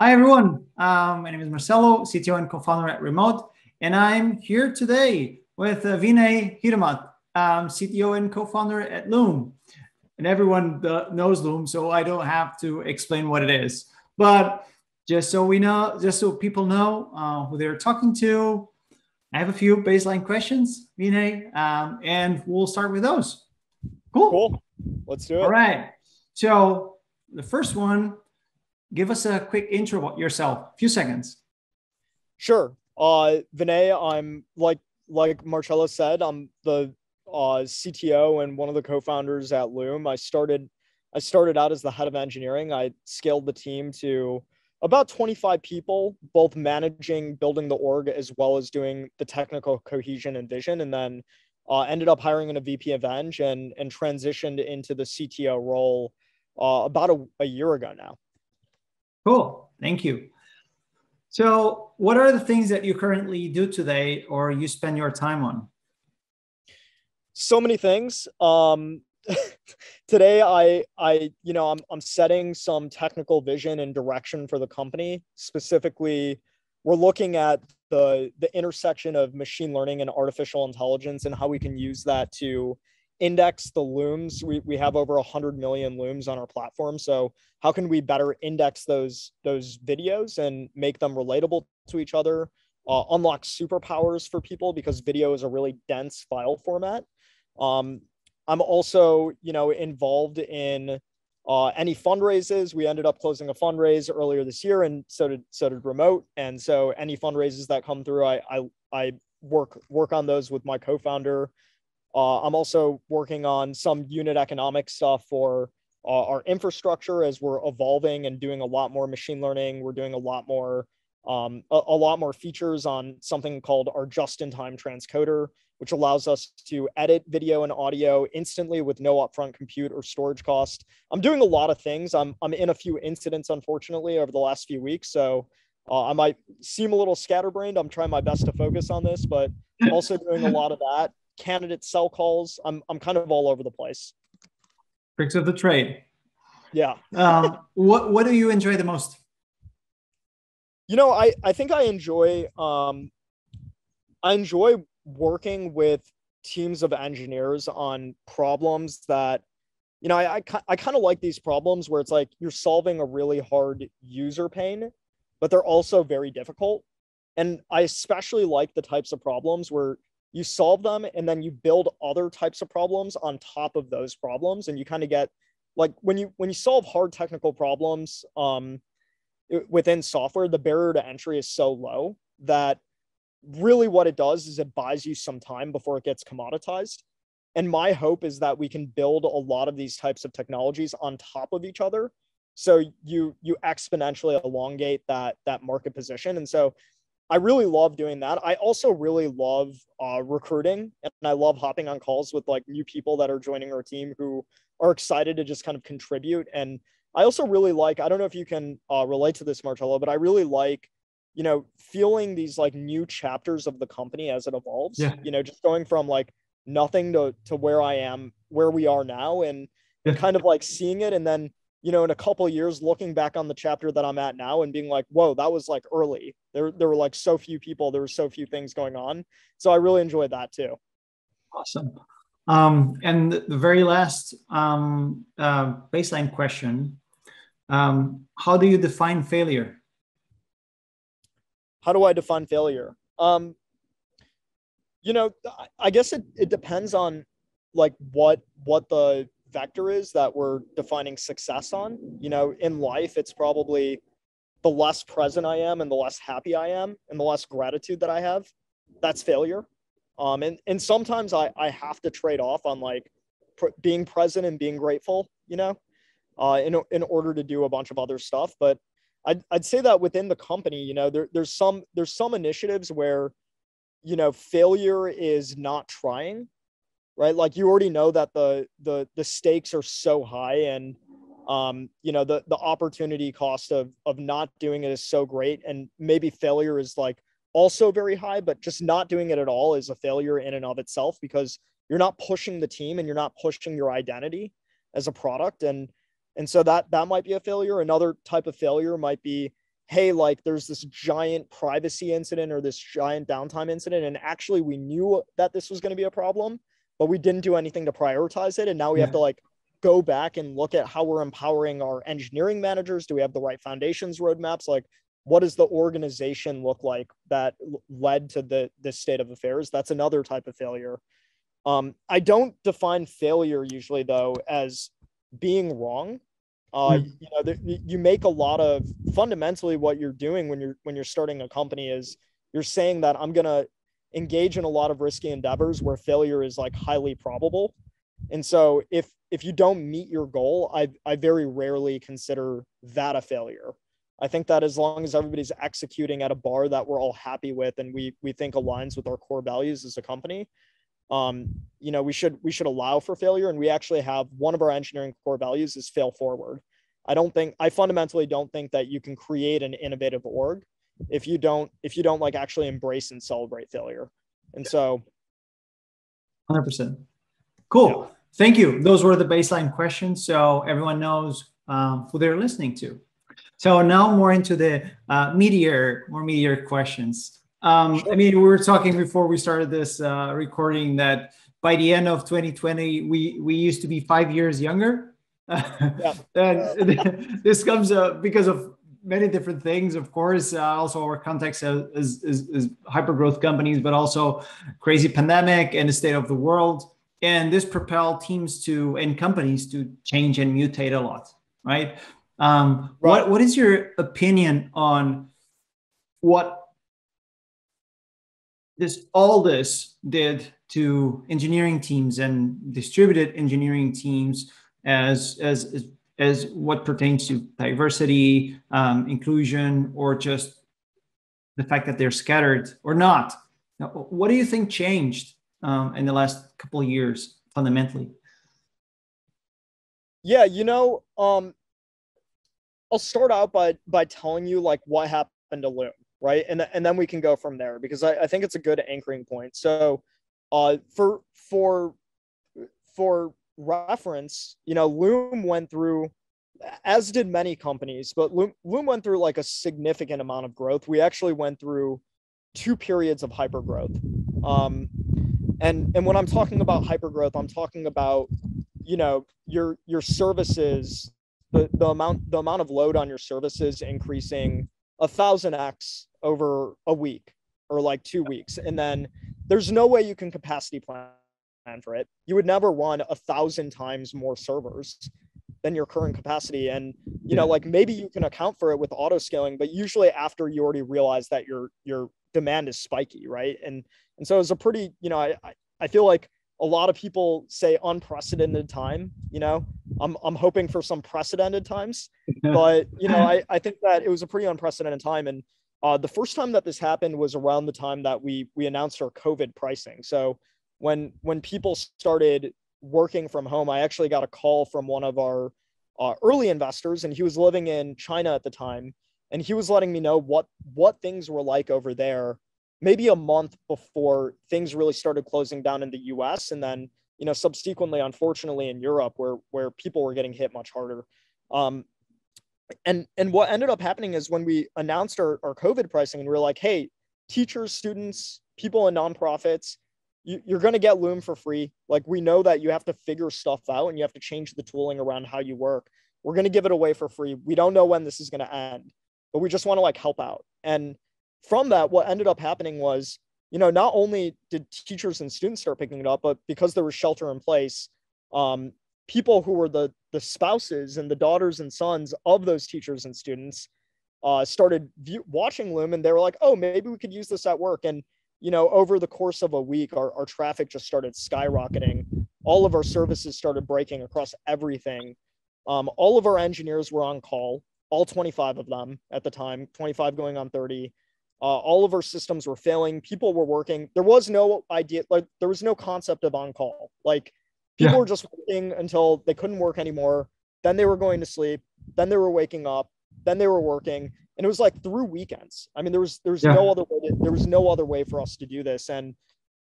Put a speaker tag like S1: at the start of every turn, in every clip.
S1: Hi, everyone. My name is Marcelo, CTO and co-founder at Remote, and I'm here today with Vinay Hiremath, CTO and co-founder at Loom. And everyone knows Loom, so I don't have to explain what it is. But just so we know, just so people know who they're talking to, I have a few baseline questions, Vinay, and we'll start with those.
S2: Cool. Let's do it.
S1: All right. So the first one, give us a quick intro about yourself, a few seconds.
S2: Sure. Vinay, I'm like Marcelo said, I'm the CTO and one of the co-founders at Loom. I started out as the head of engineering. I scaled the team to about 25 people, both managing, building the org, as well as doing the technical cohesion and vision, and then ended up hiring in a VP of Eng and transitioned into the CTO role about a year ago now.
S1: Cool. Thank you. So what are the things that you currently do today or you spend your time on?
S2: So many things. Today, I'm setting some technical vision and direction for the company. Specifically, we're looking at the intersection of machine learning and artificial intelligence and how we can use that to index the looms. We have over 100 million looms on our platform. So how can we better index those videos and make them relatable to each other, unlock superpowers for people because video is a really dense file format. I'm also, involved in any fundraises. We ended up closing a fundraise earlier this year, and so did Remote. And so any fundraises that come through, I work on those with my co-founder. I'm also working on some unit economic stuff for our infrastructure as we're evolving and doing a lot more machine learning. We're doing a lot more features on something called our just-in-time transcoder, which allows us to edit video and audio instantly with no upfront compute or storage cost. I'm doing a lot of things. I'm in a few incidents, unfortunately, over the last few weeks. So I might seem a little scatterbrained. I'm trying my best to focus on this, but also doing a lot of that. Candidate cell calls. I'm kind of all over the place.
S1: Tricks of the trade.
S2: Yeah.
S1: What do you enjoy the most?
S2: I think I enjoy working with teams of engineers on problems that, I kind of like these problems where it's like you're solving a really hard user pain, but they're also very difficult. And I especially like the types of problems where you solve them and then you build other types of problems on top of those problems. And you kind of get like when you solve hard technical problems within software, the barrier to entry is so low that really what it does is it buys you some time before it gets commoditized. And my hope is that we can build a lot of these types of technologies on top of each other. So you exponentially elongate that market position. And so I really love doing that. I also really love recruiting, and I love hopping on calls with like new people that are joining our team who are excited to just kind of contribute. And I also really like, I don't know if you can relate to this, Marcelo, but I really like, feeling these like new chapters of the company as it evolves, just going from like nothing to where we are now and kind of like seeing it. And then, in a couple of years, looking back on the chapter that I'm at now and being like, whoa, that was like early. There were like so few people, there were so few things going on. So I really enjoyed that too.
S1: Awesome. And the very last baseline question, how do you define failure?
S2: How do I define failure? I guess it depends on like what the vector is that we're defining success on. In life, it's probably the less present I am and the less happy I am and the less gratitude that I have. That's failure. And sometimes I have to trade off on like being present and being grateful, in order to do a bunch of other stuff. But I'd say that within the company, there's some initiatives where, failure is not trying, right? Like you already know that the stakes are so high and, the opportunity cost of not doing it is so great. And maybe failure is like also very high, but just not doing it at all is a failure in and of itself because you're not pushing the team and you're not pushing your identity as a product. And so that might be a failure. Another type of failure might be, hey, like there's this giant privacy incident or this giant downtime incident, and actually we knew that this was going to be a problem, but we didn't do anything to prioritize it. And now we have to like go back and look at how we're empowering our engineering managers. Do we have the right foundations roadmaps? Like, what does the organization look like that led to this state of affairs? That's another type of failure. I don't define failure usually though as being wrong. You make a lot of, fundamentally what you're doing when you're starting a company is you're saying that I'm going to engage in a lot of risky endeavors where failure is like highly probable. And so if you don't meet your goal, I very rarely consider that a failure. I think that as long as everybody's executing at a bar that we're all happy with and we think aligns with our core values as a company, we should allow for failure. And we actually have one of our engineering core values is fail forward. I fundamentally don't think that you can create an innovative org if you don't like actually embrace and celebrate failure. And so
S1: 100%. Cool. Yeah. Thank you. Those were the baseline questions, so everyone knows who they're listening to. So now more into the meatier questions. Sure. I mean, we were talking before we started this recording that by the end of 2020, we used to be 5 years younger. Yeah. And this comes because of many different things, of course. Also, our context is hyper-growth companies, but also crazy pandemic and the state of the world. And this propelled teams and companies to change and mutate a lot, right? Right. What is your opinion on what all this did to engineering teams and distributed engineering teams as what pertains to diversity, inclusion, or just the fact that they're scattered or not? Now, what do you think changed in the last couple of years fundamentally?
S2: Yeah, I'll start out by telling you like what happened to Loom, right? And then we can go from there because I think it's a good anchoring point. So for reference, Loom went through, as did many companies, but Loom went through like a significant amount of growth. We actually went through 2 periods of hypergrowth. And when I'm talking about hypergrowth, I'm talking about, your services, the amount of load on your services increasing 1,000x over a week or like 2 weeks. And then there's no way you can capacity plan for it. You would never run 1,000 times more servers than your current capacity. And, like maybe you can account for it with auto scaling, but usually after you already realize that your demand is spiky, right? And so it's a pretty, I feel like a lot of people say unprecedented time, I'm hoping for some precedented times, but, I think that it was a pretty unprecedented time. And the first time that this happened was around the time that we announced our COVID pricing. So when people started working from home, I actually got a call from one of our early investors, and he was living in China at the time. And he was letting me know what things were like over there, maybe a month before things really started closing down in the US. And then, subsequently, unfortunately, in Europe, where people were getting hit much harder. And what ended up happening is when we announced our COVID pricing, and we were like, hey, teachers, students, people in nonprofits, you're going to get Loom for free. Like, we know that you have to figure stuff out and you have to change the tooling around how you work. We're going to give it away for free. We don't know when this is going to end, but we just want to like help out. And from that, what ended up happening was, not only did teachers and students start picking it up, but because there was shelter in place, people who were the spouses and the daughters and sons of those teachers and students started watching Loom, and they were like, oh, maybe we could use this at work. And, over the course of a week, our traffic just started skyrocketing. All of our services started breaking across everything. All of our engineers were on call, all 25 of them at the time, 25 going on 30. All of our systems were failing. People were working. There was no idea, like there was no concept of on call. Like people were just working until they couldn't work anymore. Then they were going to sleep. Then they were waking up. Then they were working. And it was like through weekends. I mean, there was no other way for us to do this. And,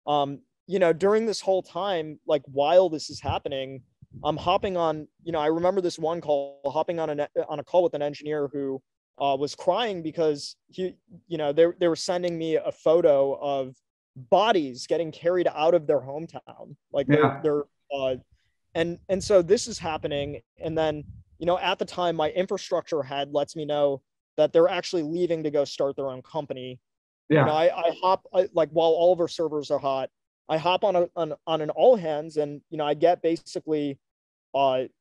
S2: during this whole time, like while this is happening, I'm hopping on, I remember this one call, hopping on a call with an engineer who was crying because they were sending me a photo of bodies getting carried out of their hometown, like
S1: Yeah.
S2: they're and so this is happening. And then, at the time, my infrastructure head lets me know that they're actually leaving to go start their own company.
S1: Yeah.
S2: Like while all of our servers are hot, I hop on an all hands, and I get basically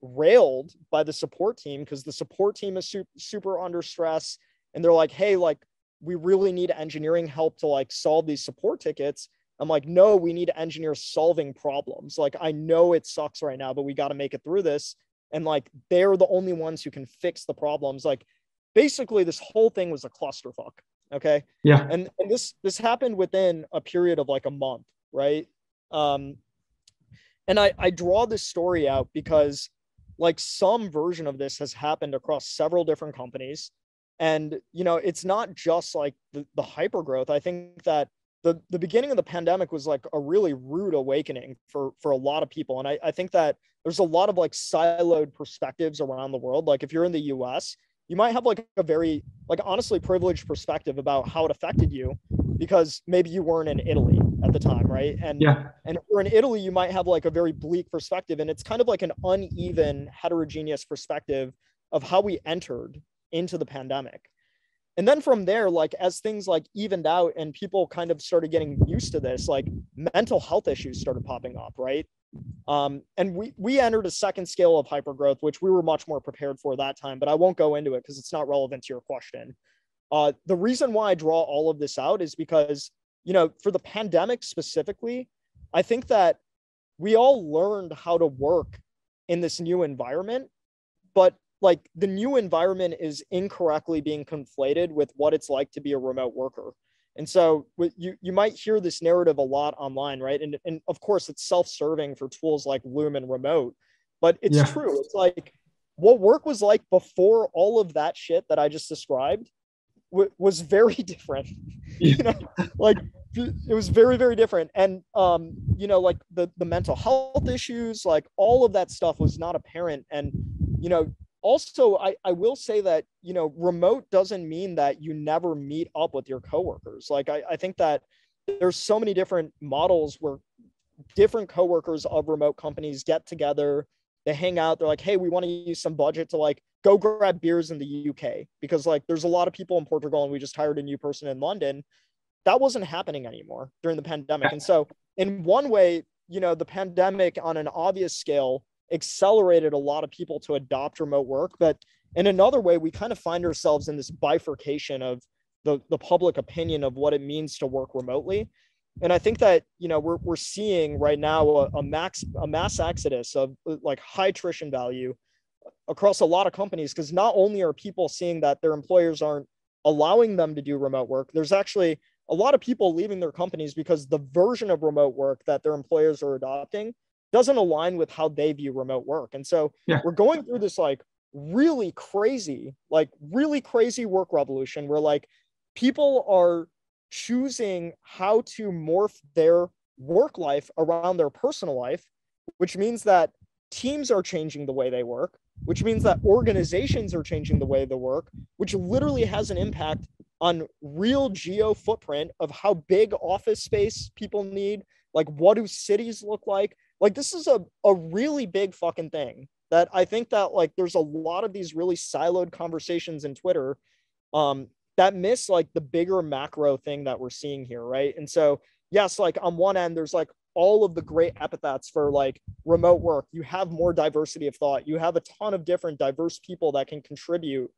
S2: railed by the support team, because the support team is super under stress, and they're like, hey, like, we really need engineering help to like solve these support tickets. I'm like, no, we need engineers solving problems. Like, I know it sucks right now, but we got to make it through this. And like, they're the only ones who can fix the problems. Like, basically this whole thing was a clusterfuck. Okay.
S1: Yeah.
S2: And this happened within a period of like a month. Right. And I draw this story out because like some version of this has happened across several different companies. And, it's not just like the hyper growth. I think that the beginning of the pandemic was like a really rude awakening for a lot of people. And I think that there's a lot of like siloed perspectives around the world. Like if you're in the US, you might have like a very like honestly privileged perspective about how it affected you, because maybe you weren't in Italy at the time, right? And if you're in Italy, you might have like a very bleak perspective, and it's kind of like an uneven, heterogeneous perspective of how we entered into the pandemic. And then from there, like as things like evened out and people kind of started getting used to this, like mental health issues started popping up, right? And we entered a second scale of hypergrowth, which we were much more prepared for that time, but I won't go into it because it's not relevant to your question. The reason why I draw all of this out is because, for the pandemic specifically, I think that we all learned how to work in this new environment, but like the new environment is incorrectly being conflated with what it's like to be a remote worker. And so you might hear this narrative a lot online, right? And of course, it's self-serving for tools like Loom and Remote, but it's true. It's like what work was like before all of that shit that I just described was very different. Like it was very, very different. And, like the mental health issues, like all of that stuff was not apparent. And, also, I will say that, remote doesn't mean that you never meet up with your coworkers. Like, I think that there's so many different models where different coworkers of remote companies get together, they hang out, they're like, hey, we want to use some budget to like go grab beers in the UK, because like there's a lot of people in Portugal and we just hired a new person in London. That wasn't happening anymore during the pandemic. And so in one way, the pandemic on an obvious scale accelerated a lot of people to adopt remote work. But in another way, we kind of find ourselves in this bifurcation of the public opinion of what it means to work remotely. And I think that, we're seeing right now a mass exodus of like high attrition value across a lot of companies, because not only are people seeing that their employers aren't allowing them to do remote work, there's actually a lot of people leaving their companies because the version of remote work that their employers are adopting doesn't align with how they view remote work. And so we're going through this like really crazy work revolution where like people are choosing how to morph their work life around their personal life, which means that teams are changing the way they work, which means that organizations are changing the way they work, which literally has an impact on real geo footprint of how big office space people need, like what do cities look like. Like this is a really big fucking thing that I think that like there's a lot of these really siloed conversations in Twitter that miss like the bigger macro thing that we're seeing here, right? And so yes, like on one end there's like all of the great epithets for like remote work. You have more diversity of thought. You have a ton of different diverse people that can contribute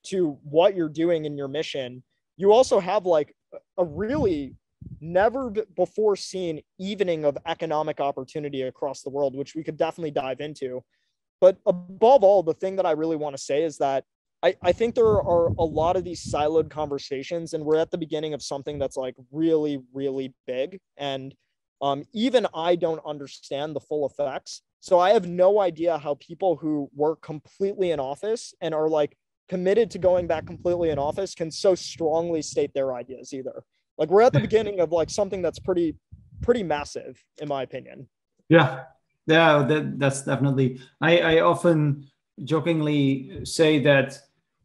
S2: to what you're doing in your mission. You also have like a really never before seen evening of economic opportunity across the world, which we could definitely dive into. But above all, the thing that I really want to say is that I think there are a lot of these siloed conversations, and we're at the beginning of something that's like really, really big. And even I don't understand the full effects. So I have no idea how people who work completely in office and are like committed to going back completely in office can so strongly state their ideas either. Like we're at the beginning of like something that's pretty massive, in my opinion.
S1: Yeah, that's definitely. I often jokingly say that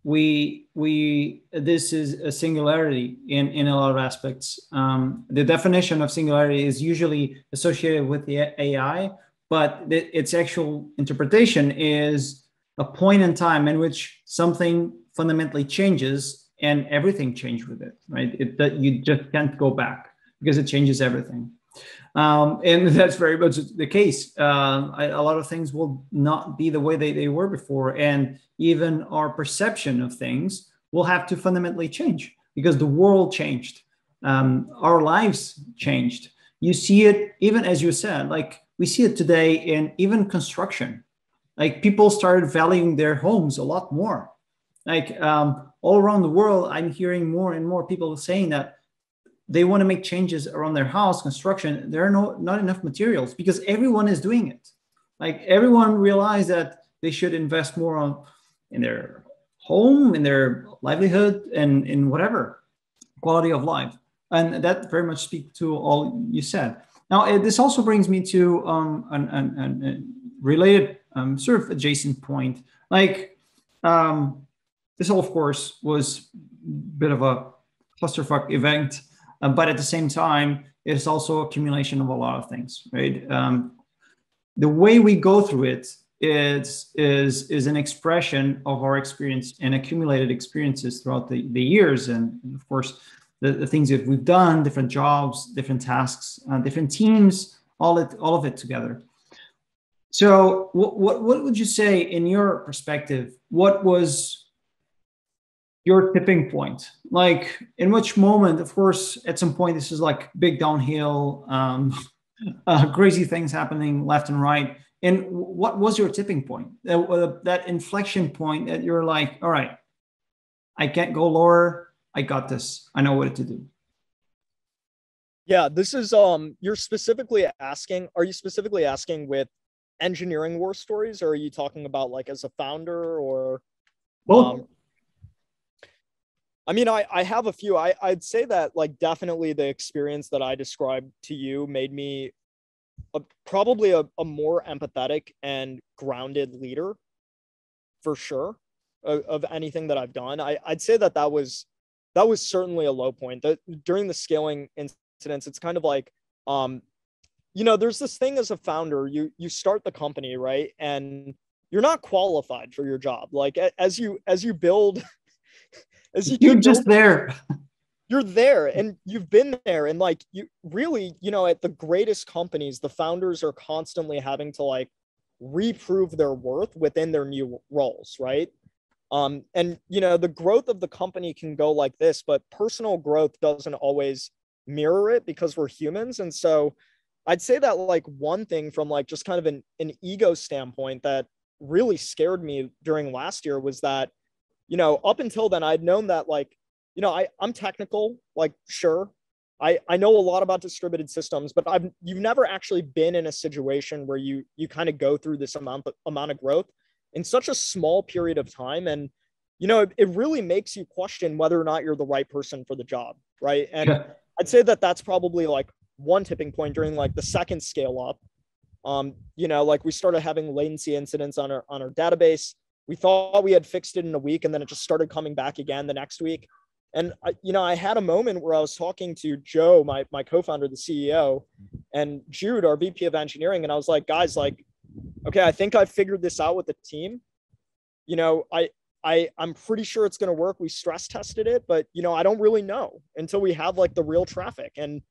S1: this is a singularity in a lot of aspects. The definition of singularity is usually associated with the AI, but its actual interpretation is a point in time in which something fundamentally changes and everything changed with it, right? That you just can't go back because it changes everything. And that's very much the case. A lot of things will not be the way they were before. And even our perception of things will have to fundamentally change because the world changed. Our lives changed. You see it, even as you said, like we see it today in even construction. Like people started valuing their homes a lot more. Like all around the world, I'm hearing more and more people saying that they want to make changes around their house construction. There are not enough materials because everyone is doing it. Like everyone realized that they should invest more in their home, in their livelihood, and in whatever quality of life. And that very much speaks to all you said. Now, this also brings me to a related sort of adjacent point. Like this, all, of course, was a bit of a clusterfuck event. But at the same time, it's also accumulation of a lot of things, right? The way we go through it is an expression of our experience and accumulated experiences throughout the years, and of course, the things that we've done, different jobs, different tasks, different teams, all of it together. So, what would you say, in your perspective, what was your tipping point? Like, in which moment? Of course, at some point, this is like big downhill, crazy things happening left and right. And what was your tipping point? That inflection point that you're like, all right, I can't go lower. I got this. I know what to do.
S2: Yeah, this is you're specifically asking, are you specifically asking with engineering war stories, or are you talking about like as a founder or
S1: Well,
S2: I mean, I have a few. I'd say that like definitely the experience that I described to you made me probably a more empathetic and grounded leader for sure of anything that I've done. I'd say that that was certainly a low point. That during the scaling incidents, it's kind of like there's this thing as a founder, you start the company, right? And you're not qualified for your job. Like as you build as you
S1: you're
S2: keep
S1: just
S2: building,
S1: there.
S2: you're there and you've been there. And like you really, at the greatest companies, the founders are constantly having to like reprove their worth within their new roles, right? And the growth of the company can go like this, but personal growth doesn't always mirror it because we're humans. And so I'd say that like one thing from like just kind of an ego standpoint that really scared me during last year was that up until then, I'd known that like, I'm technical, like, sure. I know a lot about distributed systems, but you've never actually been in a situation where you kind of go through this amount of growth in such a small period of time. And, it really makes you question whether or not you're the right person for the job. Right. And
S1: Yeah.
S2: I'd say that that's probably like one tipping point during like the second scale up. Like we started having latency incidents on our database. We thought we had fixed it in a week, and then it just started coming back again the next week. And I had a moment where I was talking to Joe, my co-founder, the CEO, and Jude, our VP of engineering, and I was like, guys, like, okay, I think I figured this out with the team. I'm pretty sure it's going to work. We stress tested it, but I don't really know until we have like the real traffic. And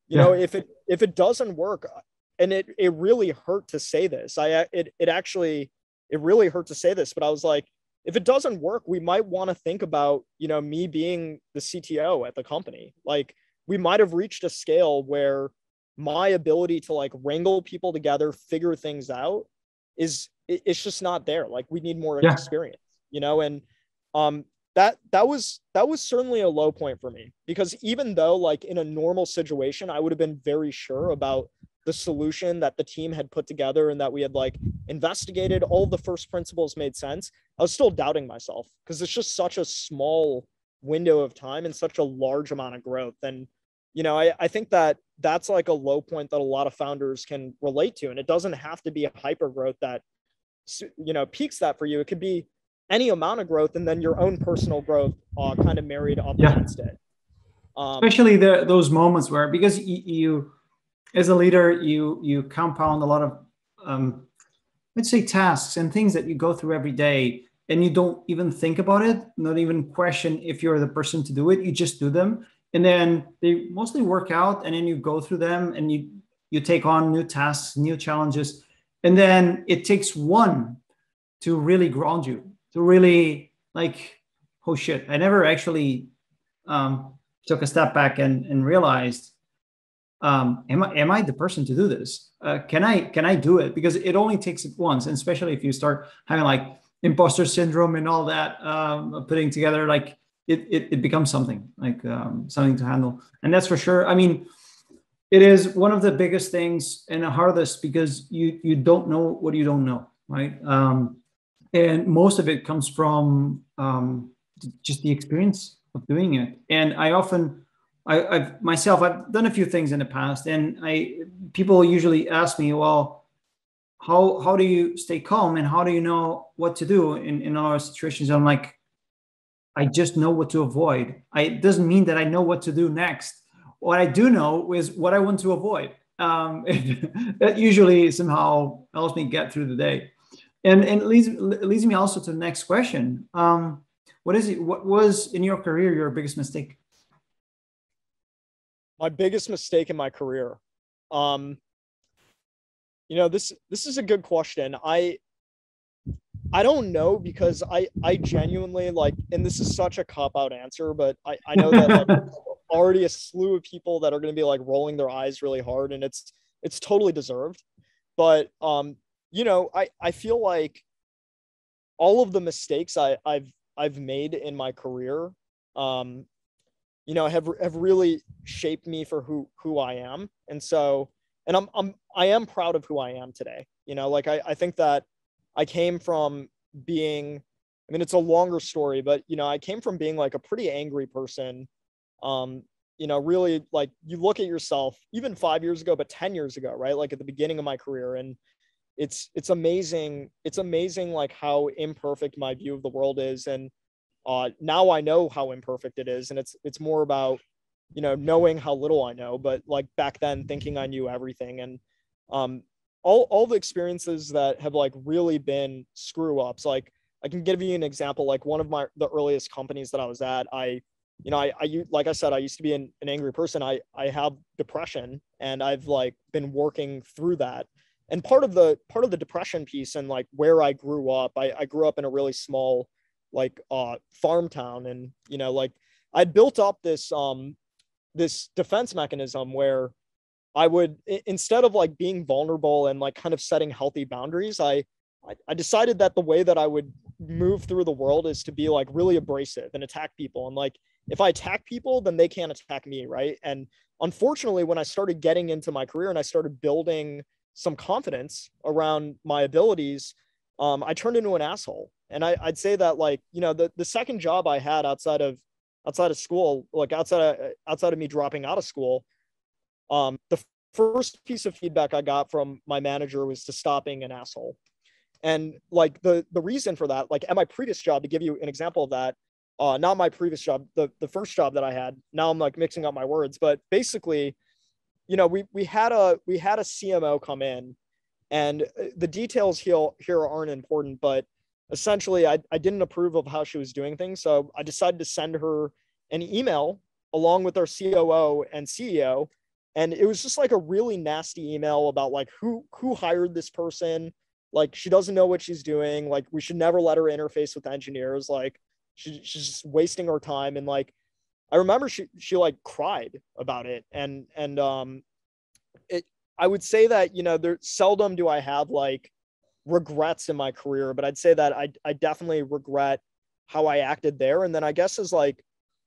S2: if it doesn't work, and it really hurt to say this, it really hurt to say this, but I was like, if it doesn't work, we might want to think about, me being the CTO at the company. Like we might have reached a scale where my ability to like wrangle people together, figure things out it's just not there. Like we need more experience, and that was certainly a low point for me, because even though like in a normal situation, I would have been very sure about the solution that the team had put together and that we had like investigated, all the first principles made sense, I was still doubting myself because it's just such a small window of time and such a large amount of growth. And, I think that that's like a low point that a lot of founders can relate to. And it doesn't have to be a hyper growth that, peaks that for you. It could be any amount of growth, and then your own personal growth kind of married up
S1: Yeah.
S2: against it.
S1: Especially those moments where, because you as a leader, you compound a lot of, let's say, tasks and things that you go through every day, and you don't even think about it, not even question if you're the person to do it. You just do them, and then they mostly work out, and then you go through them, and you take on new tasks, new challenges, and then it takes one to really ground you, to really like, oh shit, I never actually took a step back and realized, am I the person to do this? Can I do it? Because it only takes it once, and especially if you start having like imposter syndrome and all that, putting together, like it becomes something like, something to handle, and that's for sure. I mean, it is one of the biggest things and the hardest, because you don't know what you don't know, right? And most of it comes from just the experience of doing it. And I've myself, I've done a few things in the past, and people usually ask me, well, how do you stay calm, and how do you know what to do in all situations? I'm like, I just know what to avoid. It doesn't mean that I know what to do next. What I do know is what I want to avoid. That usually somehow helps me get through the day. And it leads me also to the next question. What was in your career your biggest mistake?
S2: My biggest mistake in my career. This is a good question. I don't know, because I genuinely like, and this is such a cop-out answer, but I know that like already a slew of people that are going to be like rolling their eyes really hard, and it's totally deserved. But I feel like all of the mistakes I've made in my career, have really shaped me for who I am. And so, and I am proud of who I am today. Like I think that I came from being, I mean, it's a longer story, but I came from being like a pretty angry person. Really, like, you look at yourself even 5 years ago, but 10 years ago, right? Like at the beginning of my career. And it's amazing. It's amazing, like, how imperfect my view of the world is. And now I know how imperfect it is. And it's more about, knowing how little I know, but like back then thinking I knew everything. And all the experiences that have like really been screw ups. Like, I can give you an example. Like, one of the earliest companies that I was at, like I said, I used to be an angry person. I have depression, and I've like been working through that. And part of the depression piece, and like where I grew up, I grew up in a really small, like, farm town. And like, I built up this defense mechanism where I would, instead of like being vulnerable and like kind of setting healthy boundaries, I decided that the way that I would move through the world is to be like really abrasive and attack people. And like, if I attack people, then they can't attack me, right? And unfortunately, when I started getting into my career and I started building some confidence around my abilities, I turned into an asshole. And I'd say that, like, the second job I had outside of school, like outside of me dropping out of school, the first piece of feedback I got from my manager was to stop being an asshole. And like the reason for that, like at my previous job, to give you an example of that, not my previous job, the first job that I had. Now I'm like mixing up my words, but basically, we had a CMO come in, and the details here aren't important, but essentially I didn't approve of how she was doing things. So I decided to send her an email along with our COO and CEO. And it was just like a really nasty email about like who hired this person. Like, she doesn't know what she's doing. Like, we should never let her interface with engineers. Like, she's just wasting our time. And like, I remember she like cried about it. And I would say that, there seldom do I have like regrets in my career, but I'd say that I definitely regret how I acted there. And then I guess is like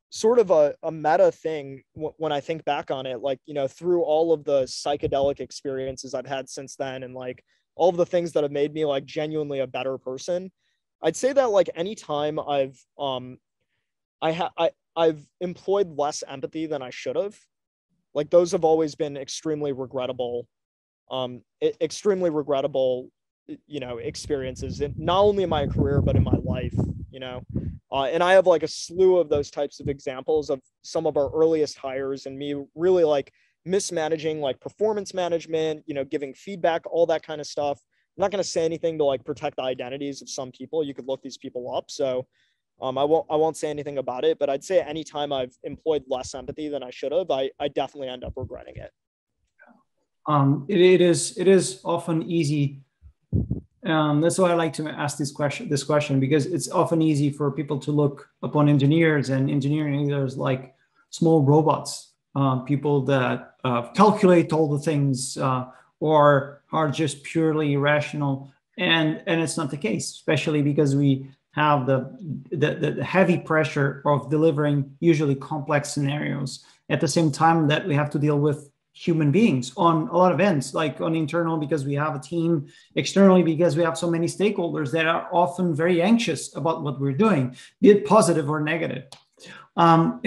S2: sort of a meta thing when I think back on it, like, through all of the psychedelic experiences I've had since then, and like all of the things that have made me like genuinely a better person, I'd say that like anytime I've employed less empathy than I should have, like those have always been extremely regrettable experiences, and not only in my career but in my life. And I have like a slew of those types of examples of some of our earliest hires and me really like mismanaging like performance management, giving feedback, all that kind of stuff. I'm not going to say anything to like protect the identities of some people. You could look these people up. So I won't say anything about it, but I'd say anytime I've employed less empathy than I should have, I definitely end up regretting it.
S1: It is often easy. That's why I like to ask this question, because it's often easy for people to look upon engineers and engineering leaders like small robots, people that calculate all the things, or are just purely irrational. And it's not the case, especially because we have the heavy pressure of delivering usually complex scenarios at the same time that we have to deal with human beings on a lot of ends, like on internal, because we have a team, externally, because we have so many stakeholders that are often very anxious about what we're doing, be it positive or negative. And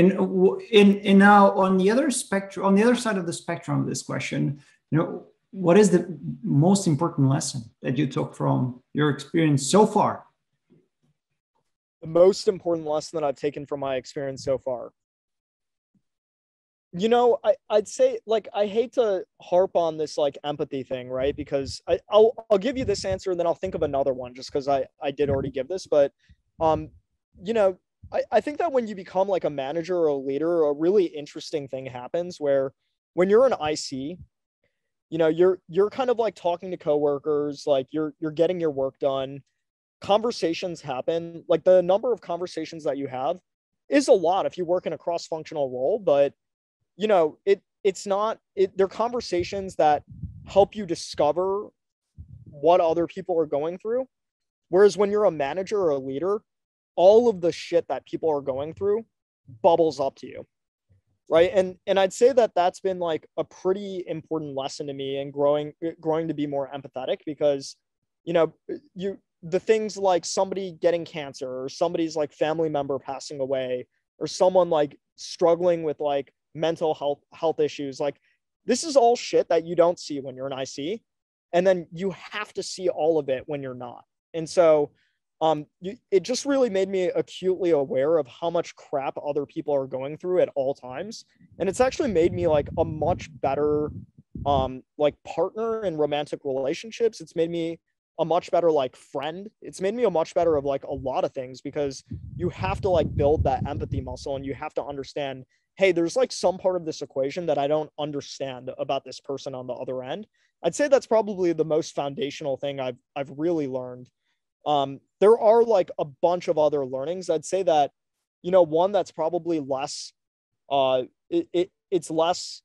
S1: now on the other spectrum, on the other side of the spectrum of this question, what is the most important lesson that you took from your experience so far?
S2: The most important lesson that I've taken from my experience so far. I'd say, like, I hate to harp on this like empathy thing, right? Because I'll give you this answer and then I'll think of another one just because I did already give this. But I think that when you become like a manager or a leader, a really interesting thing happens where when you're an IC, you're kind of like talking to coworkers, like you're getting your work done. Conversations happen, like the number of conversations that you have is a lot if you work in a cross-functional role, but they're conversations that help you discover what other people are going through. Whereas when you're a manager or a leader, all of the shit that people are going through bubbles up to you. Right. And I'd say that that's been like a pretty important lesson to me in growing to be more empathetic, because, the things like somebody getting cancer or somebody's like family member passing away or someone like struggling with like mental health issues, like this is all shit that you don't see when you're an IC, and then you have to see all of it when you're not. And so it just really made me acutely aware of how much crap other people are going through at all times, and it's actually made me like a much better like partner in romantic relationships. It's made me a much better like friend. It's made me a much better of like a lot of things, because you have to like build that empathy muscle and you have to understand, hey, there's like some part of this equation that I don't understand about this person on the other end. I'd say that's probably the most foundational thing I've really learned. There are like a bunch of other learnings. I'd say that, one that's probably less, it's less,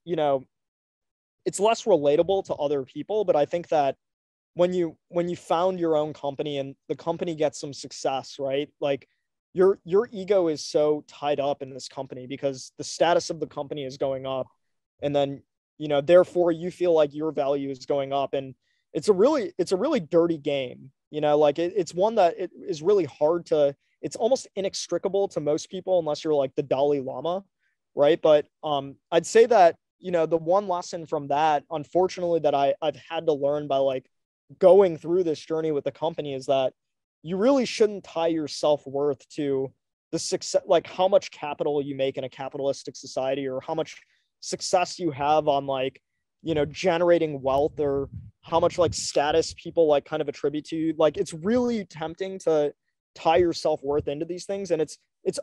S2: it's less relatable to other people, but I think that when you found your own company and the company gets some success, right? Like your ego is so tied up in this company because the status of the company is going up, and then, therefore you feel like your value is going up. And it's a really dirty game. Like it's one that it is really hard to, it's almost inextricable to most people unless you're like the Dalai Lama, right? But I'd say that, the one lesson from that, unfortunately, that I've had to learn by like going through this journey with the company is that you really shouldn't tie your self-worth to the success, like how much capital you make in a capitalistic society, or how much success you have on like, generating wealth, or how much like status people like kind of attribute to you. Like it's really tempting to tie your self-worth into these things, and it's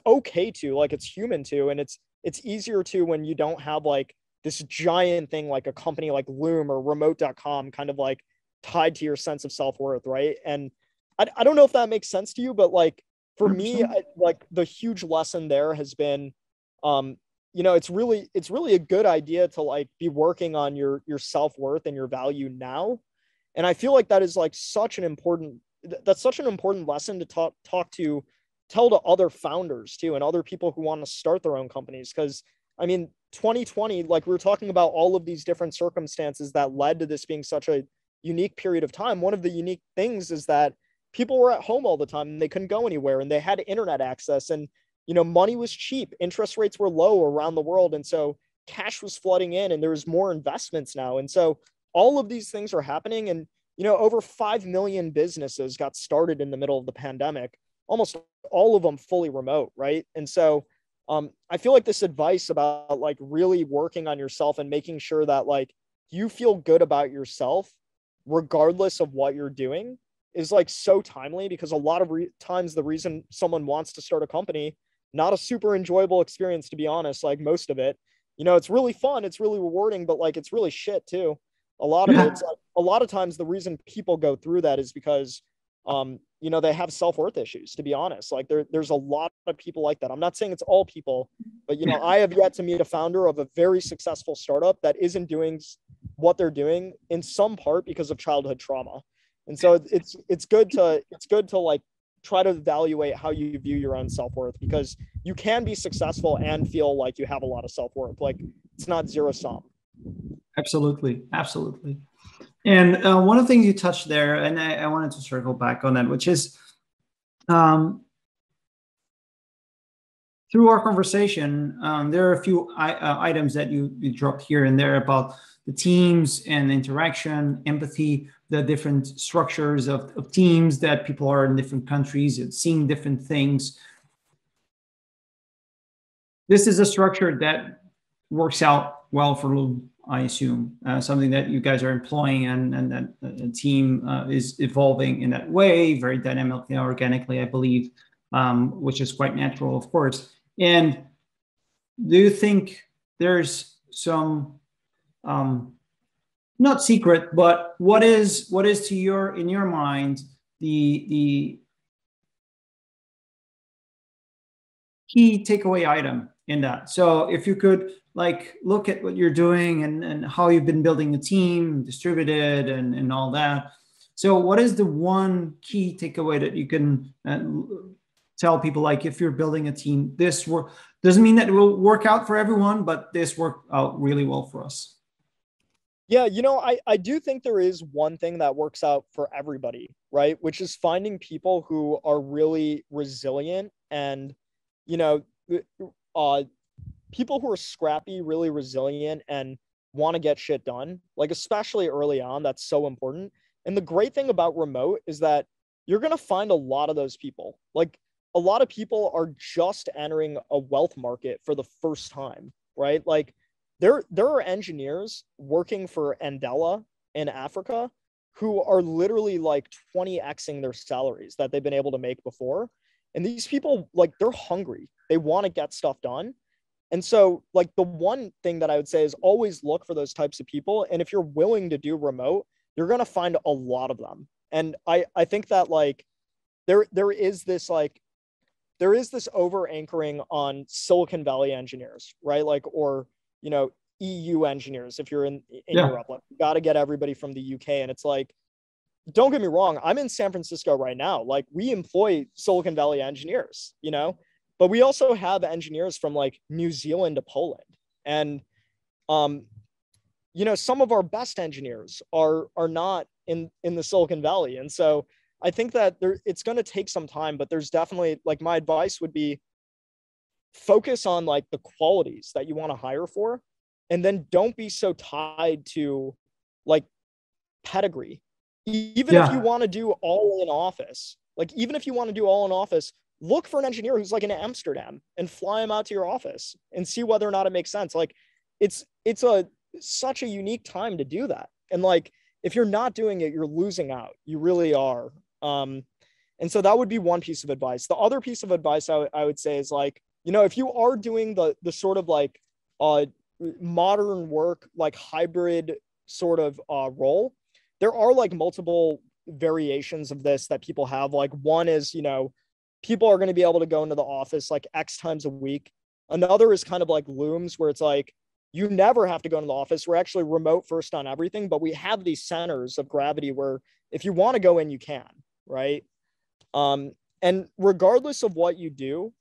S2: okay to, like, it's human to, and it's easier to when you don't have like this giant thing like a company like Loom or remote.com kind of like tied to your sense of self-worth, right? And I don't know if that makes sense to you, but like for me, like the huge lesson there has been, it's really a good idea to like be working on your self-worth and your value now. And I feel like that is like such an important lesson to tell to other founders too, and other people who want to start their own companies. Because I mean, 2020, like we were talking about all of these different circumstances that led to this being such a unique period of time. One of the unique things is that people were at home all the time and they couldn't go anywhere, and they had internet access, and money was cheap, interest rates were low around the world, and so cash was flooding in, and there was more investments now. And so all of these things are happening, and over 5 million businesses got started in the middle of the pandemic, almost all of them fully remote, right? And so I feel like this advice about like really working on yourself and making sure that like you feel good about yourself, regardless of what you're doing, is like so timely, because a lot of times the reason someone wants to start a company, not a super enjoyable experience, to be honest, like most of it, it's really fun, it's really rewarding, but like it's really shit too. A lot of
S1: Yeah.
S2: it's like, a lot of times the reason people go through that is because they have self-worth issues, to be honest. Like there's a lot of people like that. I'm not saying it's all people, but I have yet to meet a founder of a very successful startup that isn't doing what they're doing in some part because of childhood trauma. And so it's good to like try to evaluate how you view your own self-worth, because you can be successful and feel like you have a lot of self-worth. Like it's not zero sum.
S1: Absolutely. Absolutely. And one of the things you touched there, and I wanted to circle back on that, which is through our conversation, there are a few items that you dropped here and there about the teams and interaction, empathy, the different structures of teams, that people are in different countries and seeing different things. This is a structure that works out well for Loom, I assume, something that you guys are employing, and that the team is evolving in that way, very dynamically, organically, I believe, which is quite natural, of course. And do you think there's some, not secret, but what is in your mind the key takeaway item in that? So if you could like look at what you're doing and how you've been building the team, distributed and all that. So what is the one key takeaway that you can tell people, like if you're building a team, this work doesn't mean that it will work out for everyone, but this worked out really well for us?
S2: Yeah, I do think there is one thing that works out for everybody, right? Which is finding people who are really resilient and, you know, uh, people who are scrappy, really resilient, and want to get shit done. Like, especially early on, that's so important. And the great thing about remote is that you're going to find a lot of those people. Like, a lot of people are just entering a wealth market for the first time, right? Like, there are engineers working for Andela in Africa who are literally like 20xing their salaries that they've been able to make before. And these people, like, they're hungry. They want to get stuff done. And so, like, the one thing that I would say is always look for those types of people. And if you're willing to do remote, you're going to find a lot of them. And I think that like there is this over anchoring on Silicon Valley engineers, right? Like, or, EU engineers, if you're in
S1: Yeah.
S2: Europe, like, you got to get everybody from the UK. And it's like, don't get me wrong, I'm in San Francisco right now. Like, we employ Silicon Valley engineers, but we also have engineers from like New Zealand to Poland. And, some of our best engineers are not in the Silicon Valley. And so I think that it's going to take some time, but there's definitely, like, my advice would be focus on like the qualities that you want to hire for. And then don't be so tied to like pedigree. Even if you want to do all in office, look for an engineer who's like in Amsterdam and fly him out to your office and see whether or not it makes sense. Like, it's such a unique time to do that. And like, if you're not doing it, you're losing out. You really are. And so that would be one piece of advice. The other piece of advice I would say is like, if you are doing the sort of like modern work, like hybrid sort of role, there are like multiple variations of this that people have. Like, one is, people are going to be able to go into the office like X times a week. Another is kind of like Looms, where it's like, you never have to go into the office. We're actually remote first on everything, but we have these centers of gravity where if you want to go in, you can, right? And regardless of what you do,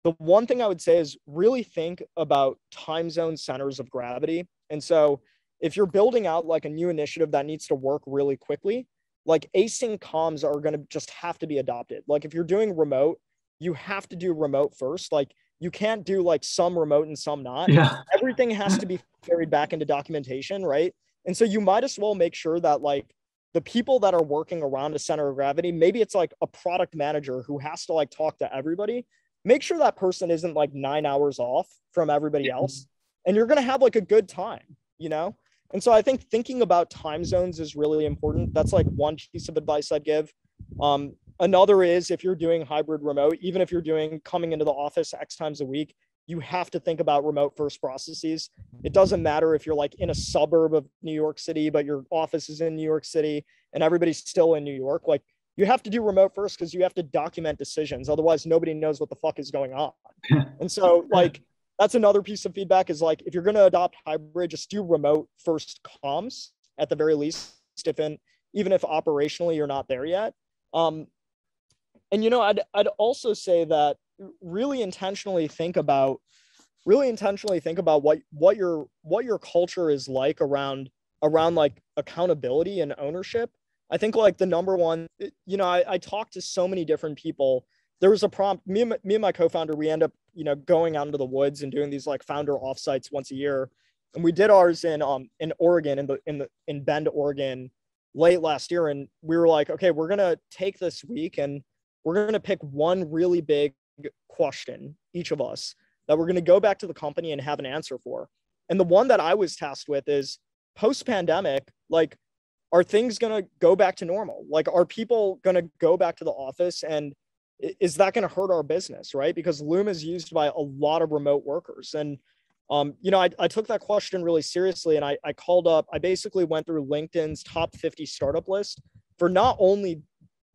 S2: the one thing I would say is really think about time zone centers of gravity. And so if you're building out like a new initiative that needs to work really quickly, like async comms are going to just have to be adopted. Like, if you're doing remote, you have to do remote first. Like, you can't do like some remote and some not.
S1: Yeah.
S2: Everything has to be carried back into documentation, right? And so you might as well make sure that like the people that are working around a center of gravity, maybe it's like a product manager who has to like talk to everybody. Make sure that person isn't like 9 hours off from everybody else, and you're going to have like a good time, you know? And so I think thinking about time zones is really important. That's like one piece of advice I'd give. Another is if you're doing hybrid remote, even if you're doing coming into the office X times a week, you have to think about remote first processes. It doesn't matter if you're like in a suburb of New York City, but your office is in New York City and everybody's still in New York. Like you have to do remote first because you have to document decisions. Otherwise, nobody knows what the fuck is going on. And so like, that's another piece of feedback is like, if you're going to adopt hybrid, just do remote first comms at the very least, even if operationally you're not there yet. And, you know, I'd also say that really intentionally think about what your culture is like around like accountability and ownership. I think like the number one, you know, I talked to so many different people. There was a prompt, me and my co-founder, we end up, you know, going out into the woods and doing these like founder offsites once a year. And we did ours in Oregon, in Bend, Oregon, late last year. And we were like, okay, we're going to take this week and we're going to pick one really big question, each of us, that we're going to go back to the company and have an answer for. And the one that I was tasked with is post-pandemic, like, are things going to go back to normal? Like, are people going to go back to the office, and is that going to hurt our business, right? Because Loom is used by a lot of remote workers. And, you know, I took that question really seriously, and I basically went through LinkedIn's top 50 startup list for not only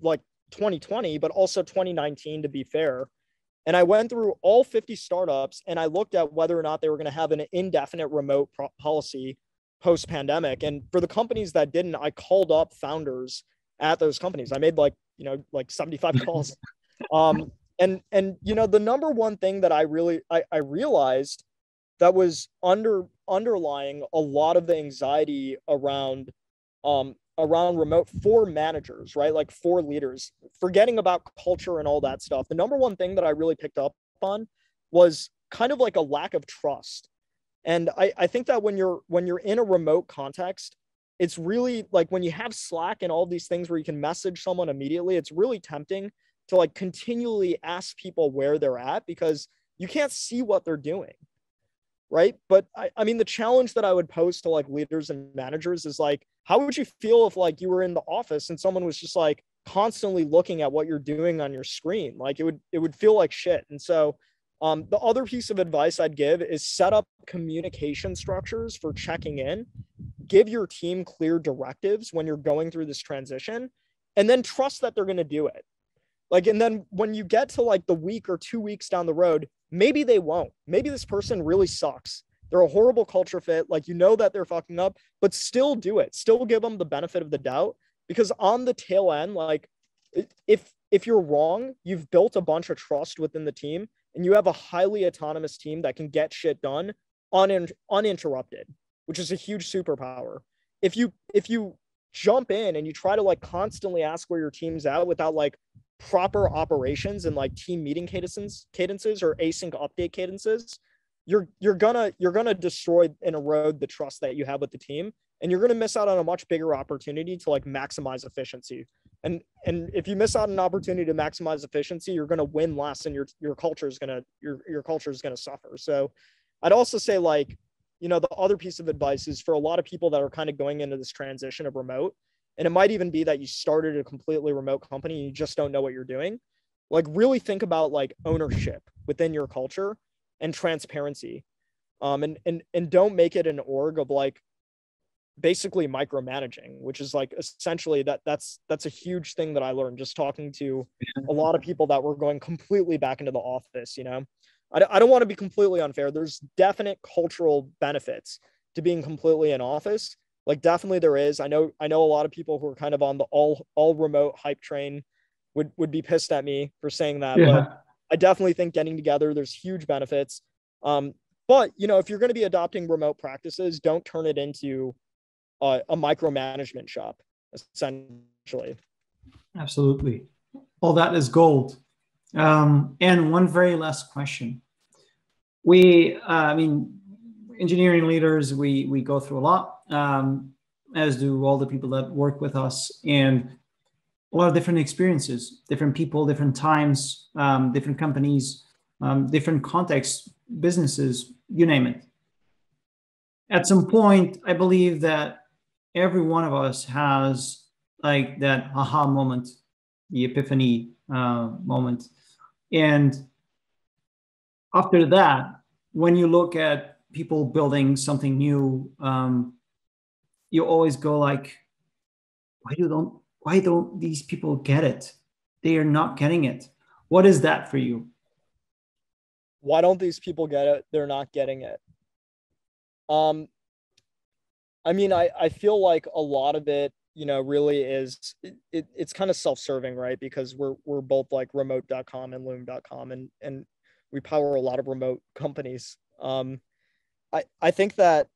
S2: like 2020, but also 2019, to be fair. And I went through all 50 startups and I looked at whether or not they were going to have an indefinite remote policy post-pandemic. And for the companies that didn't, I called up founders at those companies. I made like 75 calls. And you know, the number one thing that I realized that was underlying a lot of the anxiety around remote for managers, right? Like for leaders, forgetting about culture and all that stuff. The number one thing that I really picked up on was kind of like a lack of trust. And I think that when you're in a remote context, it's really like when you have Slack and all these things where you can message someone immediately, it's really tempting to like continually ask people where they're at because you can't see what they're doing. Right. But I mean, the challenge that I would pose to like leaders and managers is like, how would you feel if like you were in the office and someone was just like constantly looking at what you're doing on your screen? Like it would feel like shit. And so the other piece of advice I'd give is set up communication structures for checking in, give your team clear directives when you're going through this transition, and then trust that they're going to do it. Like, and then when you get to like the week or 2 weeks down the road, maybe they won't. Maybe this person really sucks. They're a horrible culture fit. Like, you know that they're fucking up, but still do it. Still give them the benefit of the doubt, because on the tail end, like if you're wrong, you've built a bunch of trust within the team and you have a highly autonomous team that can get shit done uninterrupted, which is a huge superpower. If you jump in and you try to like constantly ask where your team's at without like proper operations and like team meeting cadences or async update cadences, you're gonna destroy and erode the trust that you have with the team, and you're gonna miss out on a much bigger opportunity to like maximize efficiency. And if you miss out on an opportunity to maximize efficiency, you're gonna win less, and your culture is gonna suffer. So I'd also say, like, you know, the other piece of advice is for a lot of people that are kind of going into this transition of remote, and it might even be that you started a completely remote company and you just don't know what you're doing. Like, really think about like ownership within your culture and transparency. And don't make it an org of like basically micromanaging, which is like essentially that's a huge thing that I learned just talking to a lot of people that were going completely back into the office. You know, I don't want to be completely unfair. There's definite cultural benefits to being completely in office. Like, definitely there is. I know a lot of people who are kind of on the all remote hype train would be pissed at me for saying that. Yeah. But I definitely think getting together, there's huge benefits. But, you know, if you're going to be adopting remote practices, don't turn it into a micromanagement shop, essentially.
S1: Absolutely. All that is gold. And one very last question. I mean, engineering leaders, we go through a lot. as do all the people that work with us, and a lot of different experiences, different people, different times, different companies, different contexts, businesses, you name it. At some point, I believe that every one of us has like that aha moment, the epiphany moment. And after that, when you look at people building something new, you always go like, why don't these people get it? They are not getting it. What is that for you?
S2: Why don't these people get it? They're not getting it. Um, I mean, I feel like a lot of it, really is it's kind of self-serving, right? Because we're both like remote.com and loom.com, and we power a lot of remote companies. I think that,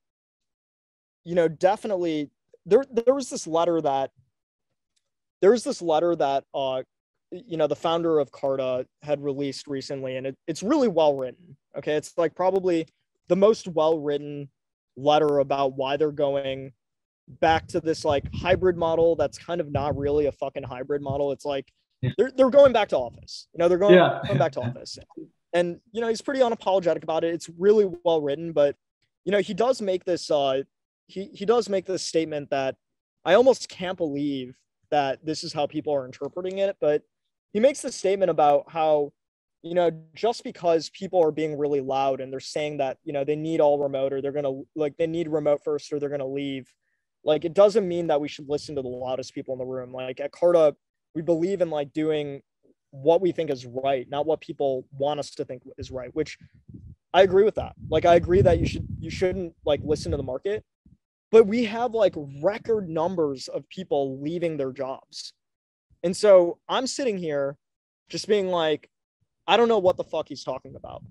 S2: definitely there was this letter that the founder of Carta had released recently, and it's really well written. Okay, it's like probably the most well written letter about why they're going back to this like hybrid model that's kind of not really a fucking hybrid model. It's like they're going back to office. They're going back to office, and he's pretty unapologetic about it. It's really well written, but he does make this he does make this statement that I almost can't believe that this is how people are interpreting it, but he makes the statement about how, just because people are being really loud and they're saying that, they need all remote, or they're going to like, they need remote first, or they're going to leave. Like, it doesn't mean that we should listen to the loudest people in the room. Like at Carta, we believe in like doing what we think is right, not what people want us to think is right, which I agree with that. Like, I agree that you shouldn't like listen to the market, but we have like record numbers of people leaving their jobs. And so I'm sitting here just being like, I don't know what the fuck he's talking about,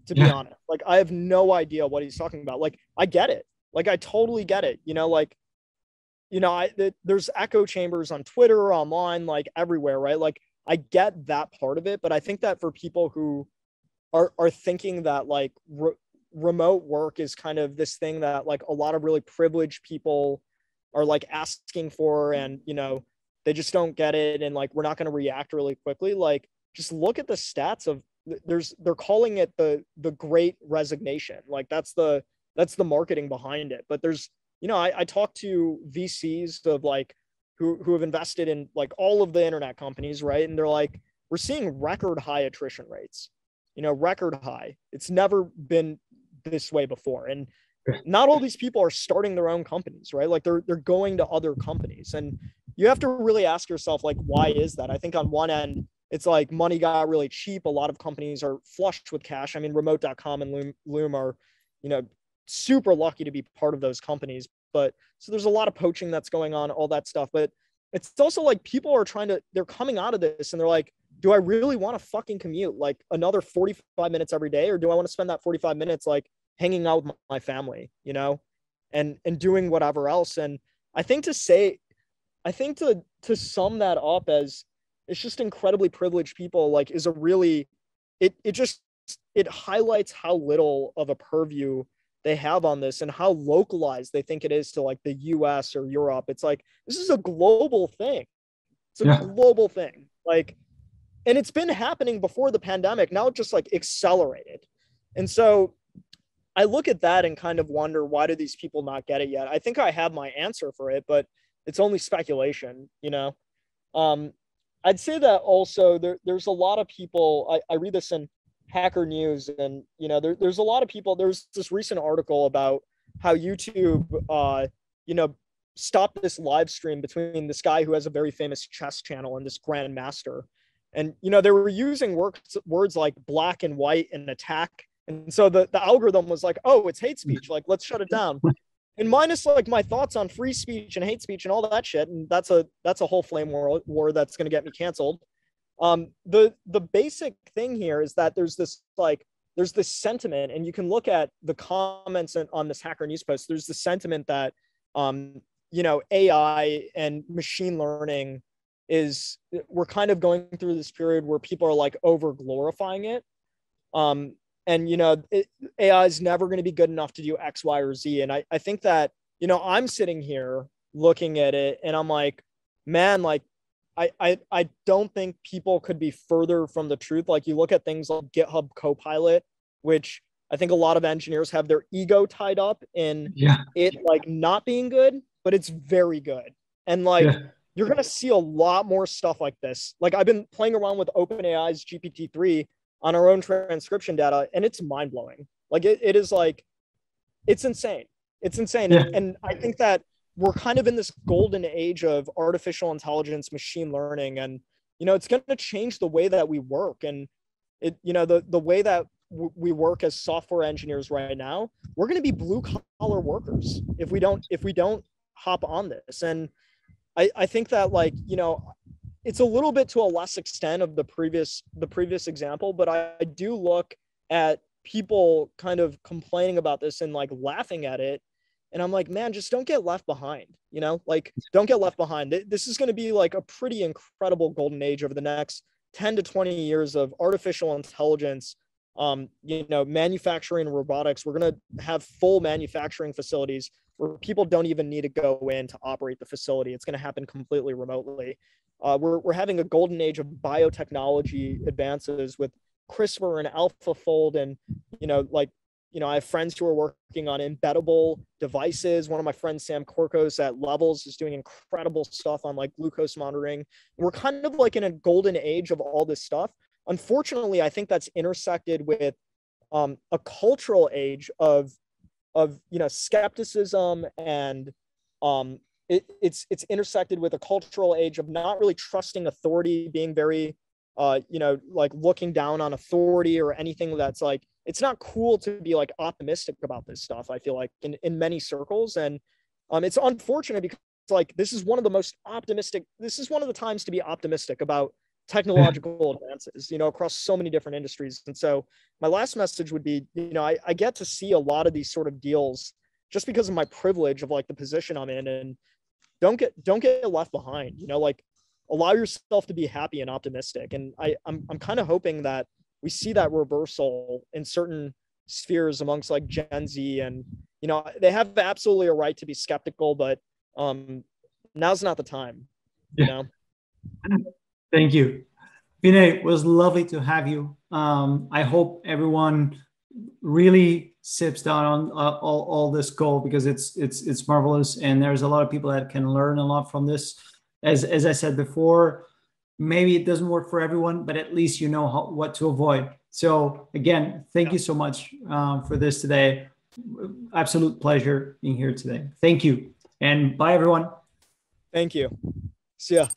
S2: to be honest. Like, I have no idea what he's talking about. Like, I get it. Like, I totally get it. There's echo chambers on Twitter, online, like everywhere, right? Like, I get that part of it, but I think that for people who are thinking that like remote work is kind of this thing that like a lot of really privileged people are like asking for, and they just don't get it, and like we're not going to react really quickly. Like, just look at the stats of they're calling it the great resignation. Like that's the marketing behind it. But there's I talked to VCs of like who have invested in like all of the internet companies, right? And they're like, we're seeing record high attrition rates, record high. It's never been this way before. And not all these people are starting their own companies, right? Like they're going to other companies, and you have to really ask yourself, like, why is that? I think on one end, it's like money got really cheap. A lot of companies are flushed with cash. I mean, remote.com and Loom are, super lucky to be part of those companies. But so there's a lot of poaching that's going on, all that stuff. But it's also like people are they're coming out of this and they're like, do I really want to fucking commute like another 45 minutes every day? Or do I want to spend that 45 minutes like hanging out with my family, and doing whatever else? And I think to sum that up as it's just incredibly privileged people, like, is a really, it highlights how little of a purview they have on this and how localized they think it is to like the US or Europe. It's like, this is a global thing. It's a global thing. Like, and it's been happening before the pandemic. Now it just like accelerated. And so I look at that and kind of wonder, why do these people not get it yet? I think I have my answer for it, but it's only speculation, I'd say that also there's a lot of people, I read this in Hacker News, and there's a lot of people. There's this recent article about how YouTube stopped this live stream between this guy who has a very famous chess channel and this grandmaster, and they were using words like black and white and attack, and so the algorithm was like, oh, it's hate speech, like let's shut it down. And minus like my thoughts on free speech and hate speech and all that shit, and that's a whole flame war that's going to get me canceled. The basic thing here is that there's this sentiment, and you can look at the comments on this Hacker News post. There's the sentiment that AI and machine learning we're kind of going through this period where people are like over glorifying it. And AI is never going to be good enough to do X, Y, or Z. And I think that, I'm sitting here looking at it and I'm like, man, like I don't think people could be further from the truth. Like you look at things like GitHub Copilot, which I think a lot of engineers have their ego tied up in it like not being good, but it's very good. And like you're gonna see a lot more stuff like this. Like I've been playing around with OpenAI's GPT-3 on our own transcription data, and it's mind blowing. Like it is like it's insane. It's insane. And I think that we're kind of in this golden age of artificial intelligence, machine learning, and it's going to change the way that we work. And it, the way that we work as software engineers right now, we're going to be blue collar workers if we don't hop on this. And I think that like, it's a little bit to a less extent of the previous example, but I do look at people kind of complaining about this and like laughing at it. And I'm like, man, just don't get left behind, like don't get left behind. This is going to be like a pretty incredible golden age over the next 10 to 20 years of artificial intelligence, manufacturing, robotics. We're going to have full manufacturing facilities where people don't even need to go in to operate the facility. It's going to happen completely remotely. We're having a golden age of biotechnology advances with CRISPR and AlphaFold, and I have friends who are working on embeddable devices. One of my friends, Sam Korkos at Levels, is doing incredible stuff on like glucose monitoring. We're kind of like in a golden age of all this stuff. Unfortunately, I think that's intersected with a cultural age of skepticism, and it's intersected with a cultural age of not really trusting authority, being very like looking down on authority or anything that's like, it's not cool to be like optimistic about this stuff. I feel like in many circles, and it's unfortunate because like this is one of the times to be optimistic about technological advances, across so many different industries. And so my last message would be, I get to see a lot of these sort of deals just because of my privilege of like the position I'm in, and don't get left behind, like allow yourself to be happy and optimistic. And I'm kind of hoping that we see that reversal in certain spheres amongst like Gen Z, and they have absolutely a right to be skeptical, but now's not the time.
S1: Thank you, Vinay. It was lovely to have you. I hope everyone really sips down on all this gold, because it's marvelous, and there's a lot of people that can learn a lot from this. As I said before, maybe it doesn't work for everyone, but at least you know what to avoid. So again, thank you so much for this today. Absolute pleasure being here today. Thank you. And bye, everyone.
S2: Thank you. See ya.